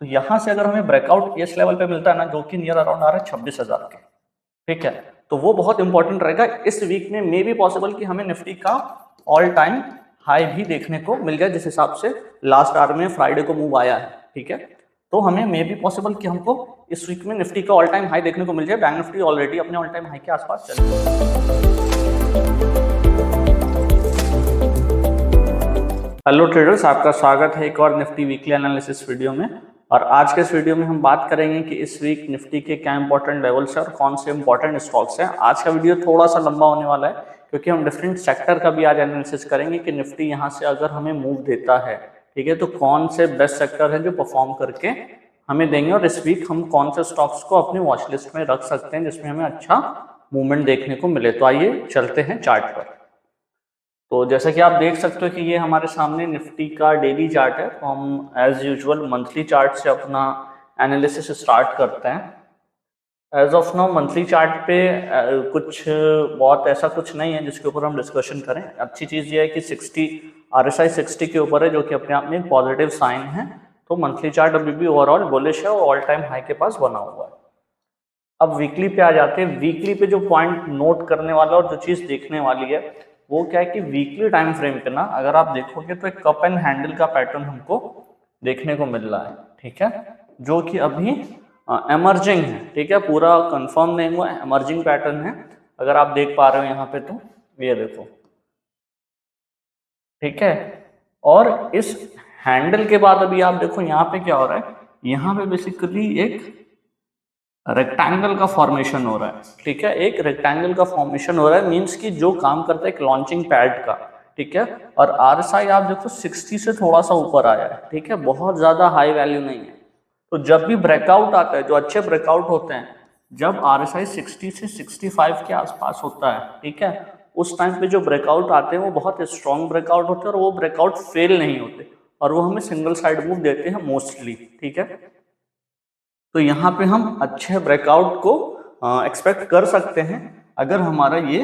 तो यहाँ से अगर हमें ब्रेकआउट इस लेवल पे मिलता है ना, जो कि नियर अराउंड आ रहा है 26,000 के, ठीक है, तो वो बहुत इंपॉर्टेंट रहेगा। इस वीक में मे बी पॉसिबल कि हमें निफ्टी का ऑल टाइम हाई भी देखने को मिल जाए, जिस हिसाब से लास्ट आवर में फ्राइडे को मूव आया है, ठीक है। तो हमें मे बी पॉसिबल कि हमको इस वीक में निफ्टी का ऑल टाइम हाई देखने को मिल जाए। बैंक निफ्टी ऑलरेडी अपने ऑल टाइम हाई के आसपास चल रही है। हेलो ट्रेडर्स, आपका स्वागत है एक और निफ्टी वीकली एनालिसिस वीडियो में। और आज के इस वीडियो में हम बात करेंगे कि इस वीक निफ्टी के क्या इंपॉर्टेंट लेवल्स हैं और कौन से इंपॉर्टेंट स्टॉक्स हैं। आज का वीडियो थोड़ा सा लंबा होने वाला है क्योंकि हम डिफरेंट सेक्टर का भी आज एनालिसिस करेंगे कि निफ्टी यहाँ से अगर हमें मूव देता है, ठीक है, तो कौन से बेस्ट सेक्टर है जो परफॉर्म करके हमें देंगे और इस वीक हम कौन से स्टॉक्स को अपनी वॉच लिस्ट में रख सकते हैं जिसमें हमें अच्छा मूवमेंट देखने को मिले। तो आइए चलते हैं चार्ट पर। तो जैसा कि आप देख सकते हो कि ये हमारे सामने निफ्टी का डेली चार्ट है। तो हम एज यूजुअल मंथली चार्ट से अपना एनालिसिस स्टार्ट करते हैं। As of now monthly chart पे कुछ बहुत ऐसा कुछ नहीं है जिसके ऊपर हम डिस्कशन करें। अच्छी चीज़ ये है कि 60 RSI 60 के ऊपर है, जो कि अपने आप में एक पॉजिटिव साइन है। तो मंथली चार्ट अभी भी ओवरऑल बुलिश है और ऑल टाइम हाई के पास बना हुआ है। अब वीकली पे आ जाते हैं। वीकली पे जो पॉइंट नोट करने वाला और जो चीज़ देखने वाली है वो क्या है कि वीकली टाइम फ्रेम पे ना अगर आप देखोगे तो एक कप एंड हैंडल का पैटर्न हमको देखने को मिल रहा है, ठीक है, जो कि अभी एमर्जिंग है, ठीक है, पूरा कंफर्म नहीं हुआ है, एमर्जिंग पैटर्न है। अगर आप देख पा रहे हो यहाँ पे तो ये देखो, ठीक है। और इस हैंडल के बाद अभी आप देखो यहाँ पे क्या हो रहा है। यहाँ पे बेसिकली एक रेक्टेंगल का फॉर्मेशन हो रहा है, ठीक है, एक रेक्टेंगल का फॉर्मेशन हो रहा है। मींस कि जो काम करता है एक लॉन्चिंग पैड का, ठीक है। और RSI आप देखो 60 से थोड़ा सा ऊपर आया है, ठीक है, बहुत ज्यादा हाई वैल्यू नहीं है। तो जब भी ब्रेकआउट आता है, जो अच्छे ब्रेकआउट होते हैं, जब RSI 60 से 65 के आसपास होता है, ठीक है, उस टाइम पे जो ब्रेकआउट आते हैं वो बहुत स्ट्रॉन्ग ब्रेकआउट होते हैं और वो ब्रेकआउट फेल नहीं होते और वो हमें सिंगल साइड मूव देते हैं मोस्टली, ठीक है। तो यहाँ पे हम अच्छे ब्रेकआउट को एक्सपेक्ट कर सकते हैं अगर हमारा ये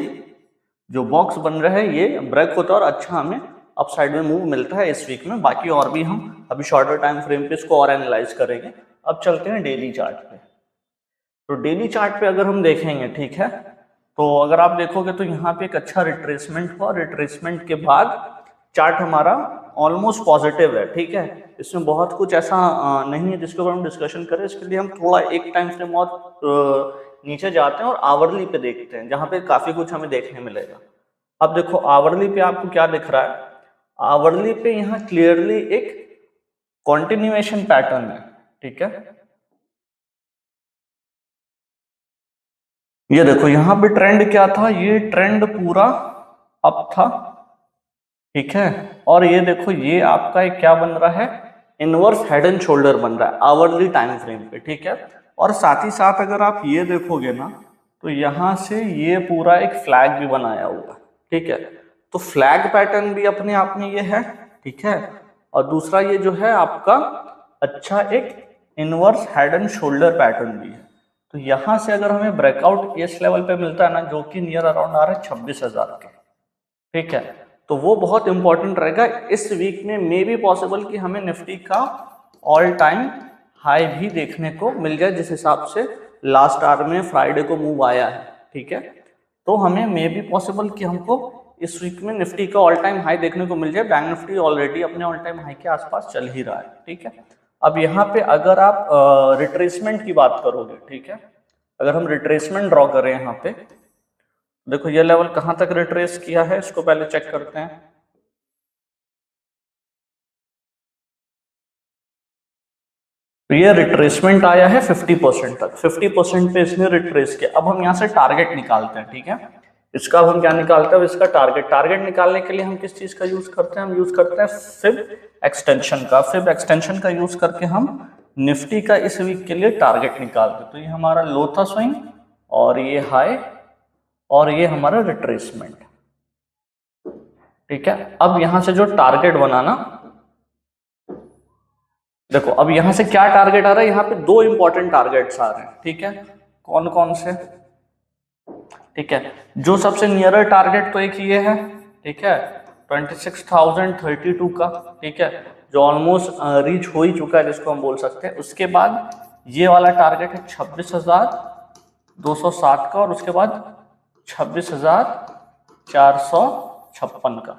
जो बॉक्स बन रहा है ये ब्रेक होता है और अच्छा हमें अप साइड में मूव मिलता है इस वीक में। बाकी और भी हम अभी शॉर्टर टाइम फ्रेम पे इसको और एनालाइज करेंगे। अब चलते हैं डेली चार्ट पे। तो डेली चार्ट पे अगर हम देखेंगे, ठीक है, तो अगर आप देखोगे तो यहाँ पे एक अच्छा रिट्रेसमेंट हुआ। रिट्रेसमेंट के बाद चार्ट हमारा ऑलमोस्ट पॉजिटिव है, ठीक है। इसमें बहुत कुछ ऐसा नहीं है जिसके ऊपर हम डिस्कशन करें। इसके लिए हम थोड़ा एक टाइम फ्रेम और नीचे जाते हैं और आवरली पे देखते हैं, जहाँ पे काफी कुछ हमें देखने मिलेगा। अब देखो आवरली पे आपको क्या दिख रहा है। आवरली पे यहाँ क्लियरली एक कॉन्टिन्यूएशन पैटर्न है, ठीक है। ये देखो यहाँ पे ट्रेंड क्या था, ये ट्रेंड पूरा अप था, ठीक है। और ये देखो ये आपका एक क्या बन रहा है, इनवर्स हेड एंड शोल्डर बन रहा है आवरली टाइम फ्रेम पे, ठीक है। और साथ ही साथ अगर आप ये देखोगे ना तो यहां से ये पूरा एक फ्लैग भी बनाया हुआ है, ठीक है। तो फ्लैग पैटर्न भी अपने आप में ये है, ठीक है। और दूसरा ये जो है आपका अच्छा एक inverse head and shoulder pattern भी है। तो यहां से अगर हमें ब्रेकआउट इस लेवल पे मिलता है ना, जो कि नियर अराउंड आ रहा है 26,000 के, ठीक है, तो वो बहुत इंपॉर्टेंट रहेगा। इस वीक में मे बी पॉसिबल कि हमें निफ्टी का ऑल टाइम हाई भी देखने को मिल जाए, जिस हिसाब से लास्ट आवर में फ्राइडे को मूव आया है, ठीक है। तो हमें मे बी पॉसिबल कि हमको इस वीक में निफ्टी का ऑल टाइम हाई देखने को मिल जाए। बैंक निफ्टी ऑलरेडी अपने ऑल टाइम हाई के आसपास चल ही रहा है, ठीक है। अब यहाँ पे अगर आप रिट्रेसमेंट की बात करोगे, ठीक है, अगर हम रिट्रेसमेंट ड्रॉ करें यहाँ पे, देखो ये लेवल कहां तक रिट्रेस किया है इसको पहले चेक करते हैं। तो ये रिट्रेसमेंट आया है 50% तक, 50% पे इसने रिट्रेस किया। अब हम यहाँ से टारगेट निकालते हैं, ठीक है। इसका अब हम क्या निकालते हैं, इसका टारगेट निकालने के लिए हम किस चीज का यूज करते हैं, हम यूज करते हैं फिब एक्सटेंशन का। फिब एक्सटेंशन का यूज करके हम निफ्टी का इस वीक के लिए टारगेट निकालते हैं। तो ये हमारा लो था स्विंग और ये हाई और ये हमारा रिट्रेसमेंट, ठीक है। अब यहां से जो टारगेट बनाना, देखो अब यहां से क्या टारगेट आ रहा है, यहाँ पे दो इंपॉर्टेंट टारगेट्स आ रहे हैं, ठीक है। कौन कौन से, ठीक है, जो सबसे नियरर टारगेट तो एक ये है, ठीक है, 26,032 का, ठीक है, जो ऑलमोस्ट रीच हो ही चुका है, जिसको हम बोल सकते हैं। उसके बाद ये वाला टारगेट है 26,260 का, और उसके बाद 26,456 का।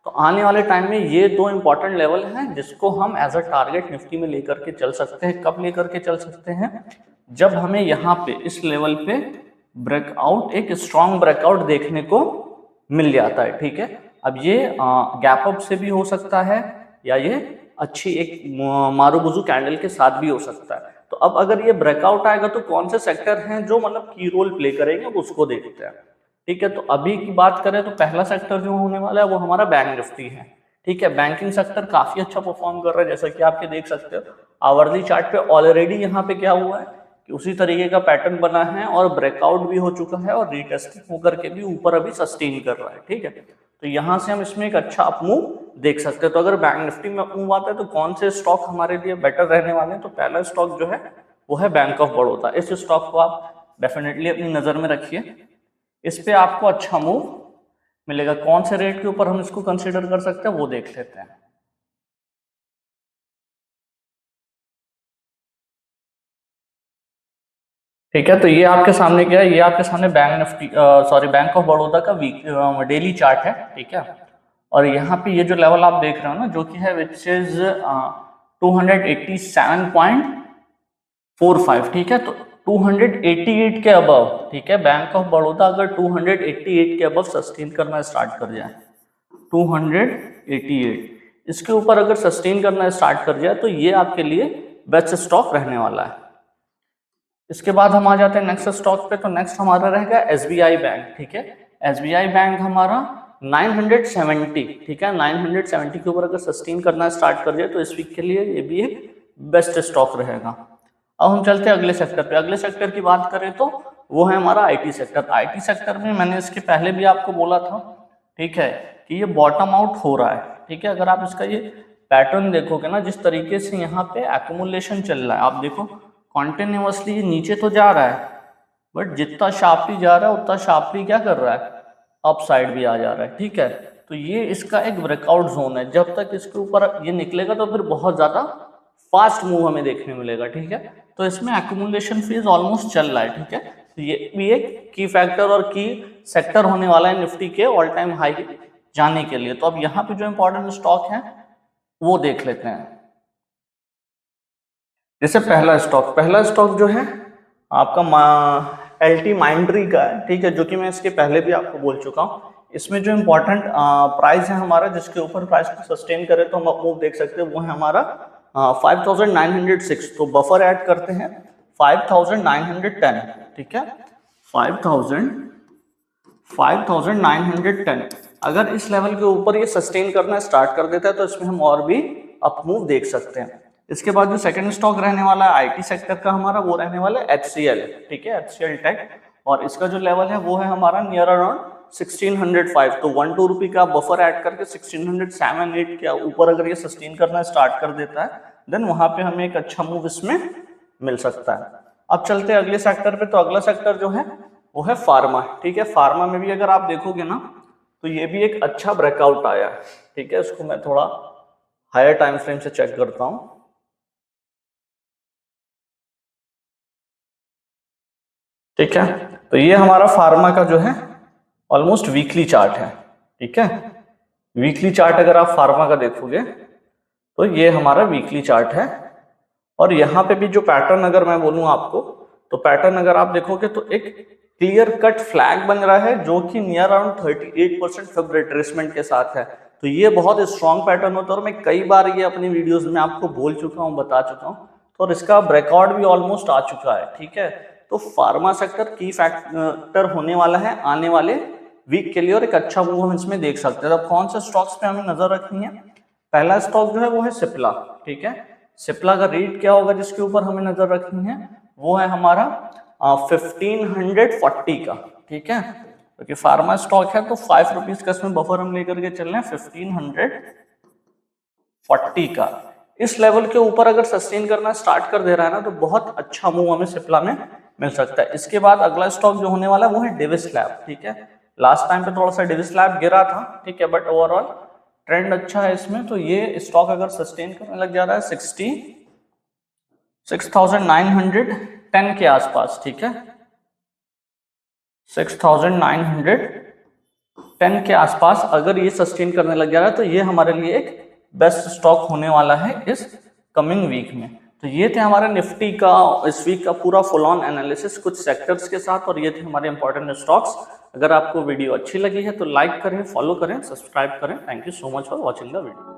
तो आने वाले टाइम में ये दो इंपॉर्टेंट लेवल हैं जिसको हम एज अ टारगेट निफ्टी में लेकर के चल सकते हैं। कब लेकर के चल सकते हैं? जब हमें यहाँ पे इस लेवल पे ब्रेकआउट, एक स्ट्रॉन्ग ब्रेकआउट देखने को मिल जाता है, ठीक है। अब ये गैप अप से भी हो सकता है, या ये अच्छी एक मारूबुजू कैंडल के साथ भी हो सकता है। तो अब अगर ये ब्रेकआउट आएगा तो कौन से सेक्टर हैं जो मतलब की रोल प्ले करेंगे, उसको देखते हैं, ठीक है। तो अभी की बात करें तो पहला सेक्टर जो होने वाला है वो हमारा बैंक निफ्टी है, ठीक है। बैंकिंग सेक्टर काफी अच्छा परफॉर्म कर रहा है, जैसा कि आपके देख सकते हो आवरली चार्ट पे ऑलरेडी यहाँ पे क्या हुआ है कि उसी तरीके का पैटर्न बना है और ब्रेकआउट भी हो चुका है और रीटेस्टिंग होकर के भी ऊपर अभी सस्टेन कर रहा है, ठीक है। तो यहाँ से हम इसमें एक अच्छा अपमूव देख सकते हैं। तो अगर बैंक निफ्टी में अपमूव आता है तो कौन से स्टॉक हमारे लिए बेटर रहने वाले हैं? तो पहला स्टॉक जो है वो है बैंक ऑफ बड़ौदा। इस स्टॉक को आप डेफिनेटली अपनी नजर में रखिए, इस पे आपको अच्छा मूव मिलेगा। कौन से रेट के ऊपर हम इसको कंसीडर कर सकते हैं वो देख लेते हैं। ठीक है, तो ये आपके सामने क्या है, ये आपके सामने bank Nifty bank of Baroda का डेली चार्ट है, ठीक है। और यहाँ पे ये जो लेवल आप देख रहे हो ना, जो कि है विच इज 287.45, ठीक है। तो 288 के अबव, ठीक है, बैंक ऑफ बड़ौदा अगर 288 के अबव सस्टेन करना स्टार्ट कर जाए, 288 इसके ऊपर अगर सस्टेन करना स्टार्ट कर जाए तो ये आपके लिए बेस्ट स्टॉक रहने वाला है। इसके बाद हम आ जाते हैं नेक्स्ट स्टॉक पे। तो नेक्स्ट हमारा रहेगा एसबीआई बैंक, ठीक है। एसबीआई बैंक हमारा 970, ठीक है, 970 के ऊपर अगर सस्टेन करना स्टार्ट कर जाए तो इस वीक के लिए ये भी एक बेस्ट स्टॉक रहेगा। अब हम चलते हैं अगले सेक्टर पे। अगले सेक्टर की बात करें तो वो है हमारा आईटी सेक्टर। आईटी सेक्टर में मैंने इसके पहले भी आपको बोला था, ठीक है, कि ये बॉटम आउट हो रहा है, ठीक है। अगर आप इसका ये पैटर्न देखोगे ना, जिस तरीके से यहाँ पे एक्यूमुलेशन चल रहा है, आप देखो कॉन्टिन्यूसली ये नीचे तो जा रहा है, बट जितना शार्पली जा रहा है उतना शार्पली क्या कर रहा है, अप साइड भी आ जा रहा है, ठीक है। तो ये इसका एक ब्रेकआउट जोन है। जब तक इसके ऊपर ये निकलेगा तो फिर बहुत ज्यादा फास्ट मूव हमें देखने मिलेगा, ठीक है। तो इसमें एक्यूमुलेशन फेज ऑलमोस्ट चल रहा है, ठीक है। तो ये भी एक की फैक्टर और की सेक्टर होने वाला है निफ्टी के ऑल टाइम हाई जाने के लिए। तो अब यहाँ पे जो इंपॉर्टेंट स्टॉक है वो देख लेते हैं। जैसे पहला स्टॉक जो है आपका एलटी माइंड्री का है, ठीक है, जो कि मैं इसके पहले भी आपको बोल चुका हूँ। इसमें जो इंपॉर्टेंट प्राइस है हमारा, जिसके ऊपर प्राइस को सस्टेन करे तो हम अपमूव देख सकते हैं, वो है हमारा 5906। तो बफर ऐड करते हैं 5910, ठीक है, 5910। अगर इस लेवल के ऊपर ये सस्टेन करना स्टार्ट कर देता है तो इसमें हम और भी अपमूव देख सकते हैं। इसके बाद जो सेकंड स्टॉक रहने वाला है आईटी सेक्टर का हमारा, वो रहने वाला है HCL, ठीक है, HCL टेक। और इसका जो लेवल है वो है हमारा नियर अराउंड 1605। तो 1-2 रुपये का बफर ऐड करके 1607-8 के ऊपर अगर ये सस्टेन करना स्टार्ट कर देता है देन वहां पे हमें एक अच्छा मूव इसमें मिल सकता है। अब चलते हैं अगले सेक्टर पे। तो अगला सेक्टर जो है वो है फार्मा, ठीक है। फार्मा में भी अगर आप देखोगे ना तो ये भी एक अच्छा ब्रेकआउट आया है, ठीक है। इसको मैं थोड़ा हायर टाइम फ्रेम से चेक करता हूं, ठीक है। तो ये हमारा फार्मा का जो है ऑलमोस्ट वीकली चार्ट है, ठीक है। वीकली चार्ट अगर आप फार्मा का देखोगे तो ये हमारा वीकली चार्ट है। और यहाँ पे भी जो पैटर्न अगर मैं बोलूँ आपको, तो पैटर्न अगर आप देखोगे तो एक क्लियर कट फ्लैग बन रहा है जो कि नियर अराउंड 38% सब रिट्रेसमेंट के साथ है। तो ये बहुत स्ट्रॉन्ग पैटर्न होता है और मैं कई बार ये अपनी वीडियोस में आपको बोल चुका हूँ, बता चुका हूँ। तो और इसका ब्रेकआउट भी ऑलमोस्ट आ चुका है, ठीक है। तो फार्मा सेक्टर की फैक्टर होने वाला है आने वाले वीक के लिए और एक अच्छा मूव हम इसमें देख सकते हैं। तो कौन से स्टॉक्स पे हमें नजर रखनी है? पहला स्टॉक जो है वो है सिप्ला, ठीक है। सिप्ला का रेट क्या होगा जिसके ऊपर हमें नजर रखनी है? वो है हमारा 1540 का, ठीक है। क्योंकि फार्मा स्टॉक है तो 5 रुपीज का इसमें बफर हम लेकर के चल रहे हैं 1540 का। इस लेवल के ऊपर अगर सस्टेन करना स्टार्ट कर दे रहा है ना तो बहुत अच्छा मूव हमें सिप्ला में मिल सकता है। इसके बाद अगला स्टॉक जो होने वाला है वो है डिविस लैब, ठीक है। लास्ट टाइम पे थोड़ा सा डिविस लैब गिरा था, ठीक है, बट ओवरऑल ट्रेंड अच्छा है इसमें, तो ये स्टॉक अगर सस्टेन करने लग जा रहा है 66,910 के आसपास, ठीक है, 6,910 के आसपास अगर ये सस्टेन करने लग जा रहा है तो ये हमारे लिए एक बेस्ट स्टॉक होने वाला है इस कमिंग वीक में। तो ये थे हमारे निफ्टी का इस वीक का पूरा फुल ऑन एनालिसिस कुछ सेक्टर्स के साथ, और ये थे हमारे इंपॉर्टेंट स्टॉक्स। अगर आपको वीडियो अच्छी लगी है तो लाइक करें, फॉलो करें, सब्सक्राइब करें। Thank you so much for watching the video.